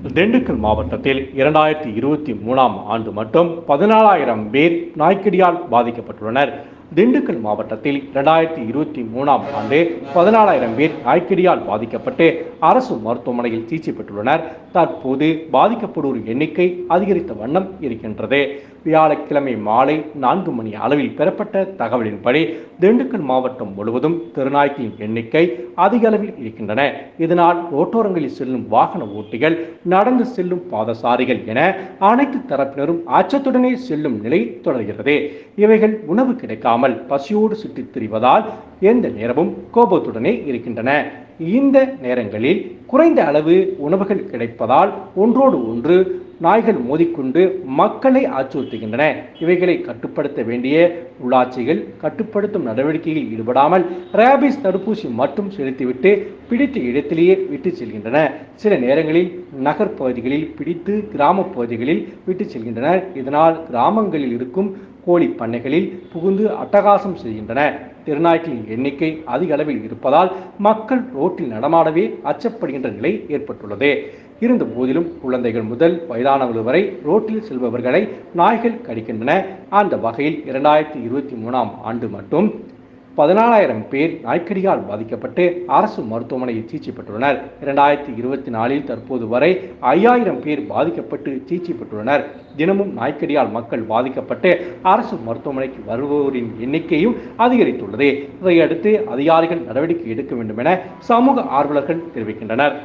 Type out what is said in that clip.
திண்டுக்கல் மாவட்டத்தில் 2023ஆம் ஆண்டு மட்டும் 14,000 பேர் நாய்க்கடியால் பாதிக்கப்பட்டுள்ளனர். திண்டுக்கல் மாவட்டத்தில் 2023ஆம் ஆண்டு 14,000 பேர் நாய்க்கடியால் பாதிக்கப்பட்டு அரசு மருத்துவமனையில் சிகிச்சை பெற்றுள்ளனர். தற்போது பாதிக்கப்படுவோர் எண்ணிக்கை அதிகரித்த வண்ணம் இருக்கின்றது. வியாழக்கிழமை மாலை 4 மணி அளவில் பெறப்பட்ட தகவலின்படி திண்டுக்கல் மாவட்டம் முழுவதும் தெருநாய்க்களின் எண்ணிக்கை அதிக அளவில் இருக்கின்றன. இதனால் ரோட்டோரங்களில் செல்லும் வாகன ஓட்டிகள், நடந்து செல்லும் பாதசாரிகள் என அனைத்து தரப்பினரும் அச்சத்துடனே செல்லும் நிலை தொடர்கிறது. இவைகள் உணவு கிடைக்காமல் பசியோடு சுற்றித் திரிவதால் எந்த நேரமும் கோபத்துடனே இருக்கின்றன. இந்த நேரங்களில் குறைந்த அளவு உணவுகள் கிடைப்பதால் ஒன்றோடு ஒன்று நாய்கள் மோதிக்கொண்டு மக்களை அச்சுறுத்துகின்றன. இவைகளை கட்டுப்படுத்த வேண்டிய உள்ளாட்சிகள் கட்டுப்படுத்தும் நடவடிக்கையில் ஈடுபடாமல் ரேபிஸ் தடுப்பூசி மட்டும் செலுத்திவிட்டு பிடித்த இடத்திலேயே விட்டு செல்கின்றன. சில நேரங்களில் நகர் பகுதிகளில் பிடித்து கிராம பகுதிகளில் விட்டு செல்கின்றனர். இதனால் கிராமங்களில் இருக்கும் கோழி பண்ணைகளில் புகுந்து அட்டகாசம் செய்கின்றன. தெருநாய்க்களின் எண்ணிக்கை அதிக அளவில் இருப்பதால் மக்கள் ரோட்டில் நடமாடவே அச்சப்படுகின்ற நிலை ஏற்பட்டுள்ளது. இருந்த போதிலும் குழந்தைகள் முதல் வயதானவர்கள் வரை ரோட்டில் செல்பவர்களை நாய்கள் கடிக்கின்றன. அந்த வகையில் 2023ஆம் ஆண்டு மட்டும் 14,000 பேர் நாய்க்கடியால் பாதிக்கப்பட்டு அரசு மருத்துவமனையில் சிகிச்சை பெற்றுள்ளனர். 2024இல் தற்போது வரை 5,000 பேர் பாதிக்கப்பட்டு சிகிச்சை பெற்றுள்ளனர். தினமும் நாய்க்கடியால் மக்கள் பாதிக்கப்பட்டு அரசு மருத்துவமனைக்கு வருபவரின் எண்ணிக்கையும் அதிகரித்துள்ளது. இதையடுத்து அதிகாரிகள் நடவடிக்கை எடுக்க வேண்டும் என சமூக ஆர்வலர்கள் தெரிவிக்கின்றனர்.